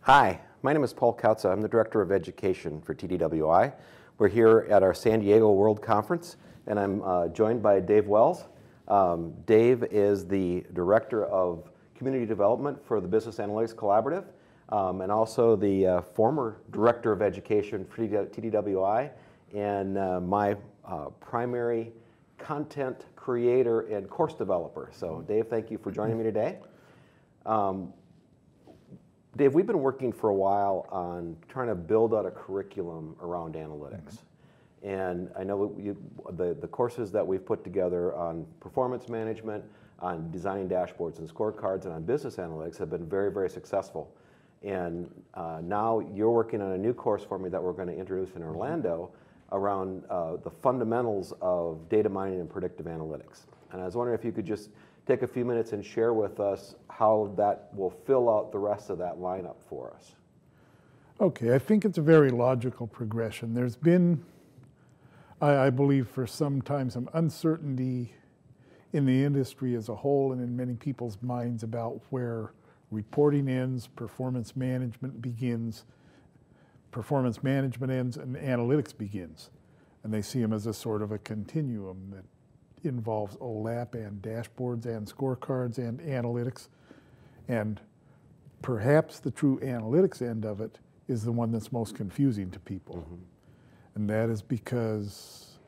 Hi, my name is Paul Kautza. I'm the Director of Education for TDWI. We're here at our San Diego World Conference, and I'm joined by Dave Wells. Dave is the Director of Community Development for the Business Analytics Collaborative, and also the former Director of Education for TDWI, and my primary content creator and course developer. So Dave, thank you for joining me today. Dave, we've been working for a while on trying to build out a curriculum around analytics. And I know the courses that we've put together on performance management, on designing dashboards and scorecards, and on business analytics have been very, very successful. And now you're working on a new course for me that we're going to introduce in Orlando around the fundamentals of data mining and predictive analytics. And I was wondering if you could just take a few minutes and share with us how that will fill out the rest of that lineup for us. Okay, I think it's a very logical progression. There's been, I believe, for some time, some uncertainty in the industry as a whole and in many people's minds about where reporting ends, performance management begins, performance management ends, and analytics begins. And they see them as a sort of a continuum that involves OLAP and dashboards and scorecards and analytics. And perhaps the true analytics end of it is the one that's most confusing to people. And that is because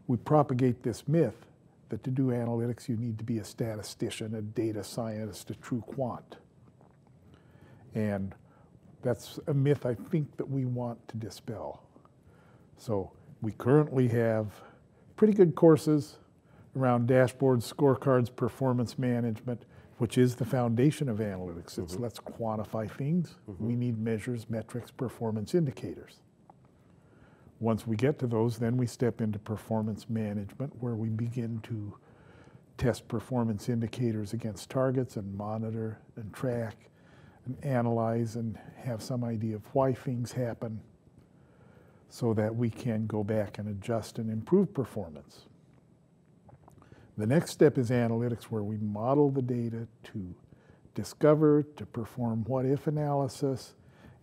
we propagate this myth that to do analytics you need to be a statistician, a data scientist, a true quant. And that's a myth I think that we want to dispel. So we currently have pretty good courses around dashboards, scorecards, performance management, which is the foundation of analytics. It's let's quantify things. We need measures, metrics, performance indicators. Once we get to those, then we step into performance management, where we begin to test performance indicators against targets and monitor and track and analyze and have some idea of why things happen so that we can go back and adjust and improve performance. The next step is analytics, where we model the data to discover, to perform what-if analysis,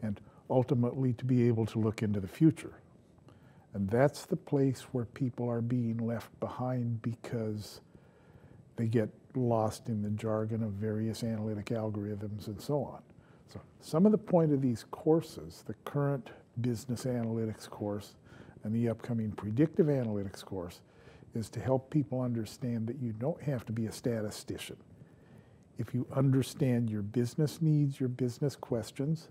and ultimately to be able to look into the future. And that's the place where people are being left behind because they get lost in the jargon of various analytic algorithms and so on. So some of the point of these courses, the current business analytics course and the upcoming predictive analytics course, is to help people understand that you don't have to be a statistician. If you understand your business needs, your business questions,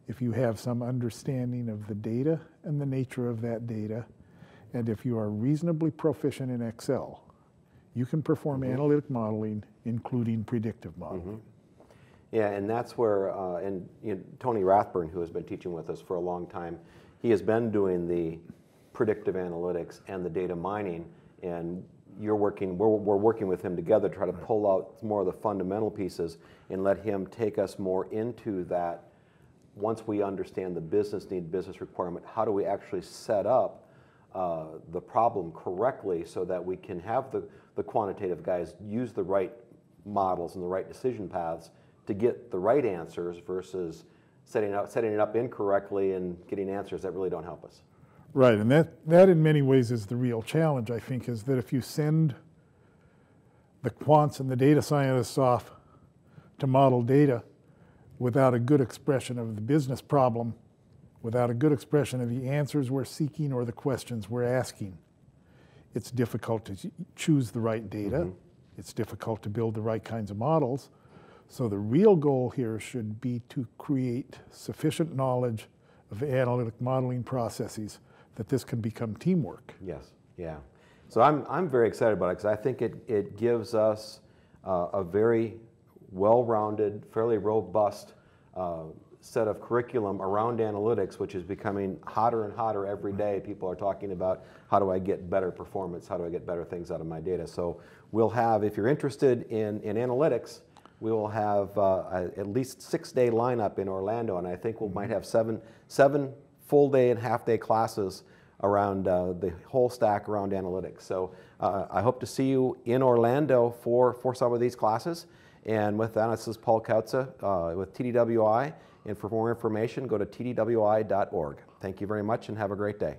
if you have some understanding of the data and the nature of that data, and if you are reasonably proficient in Excel, you can perform analytic modeling, including predictive modeling. Yeah, and that's where, Tony Rathburn, who has been teaching with us for a long time, he has been doing the predictive analytics and the data mining, and we're working with him together to try to pull out more of the fundamental pieces and let him take us more into that. Once we understand the business need, business requirement, how do we actually set up the problem correctly so that we can have the quantitative guys use the right models and the right decision paths to get the right answers versus setting it up incorrectly and getting answers that really don't help us. Right, and that in many ways is the real challenge, I think, is that if you send the quants and the data scientists off to model data without a good expression of the business problem, without a good expression of the answers we're seeking or the questions we're asking, it's difficult to choose the right data. It's difficult to build the right kinds of models. So the real goal here should be to create sufficient knowledge of analytic modeling processes that this can become teamwork. Yes, yeah. So I'm very excited about it because I think it gives us a very well-rounded, fairly robust set of curriculum around analytics, which is becoming hotter and hotter every day. People are talking about, how do I get better performance? How do I get better things out of my data? So we'll have, if you're interested in analytics, we will have at least 6-day lineup in Orlando, and I think we might have seven full-day and half-day classes around the whole stack around analytics. So I hope to see you in Orlando for some of these classes. And with that, this is Paul Kautza with TDWI. And for more information, go to tdwi.org. Thank you very much and have a great day.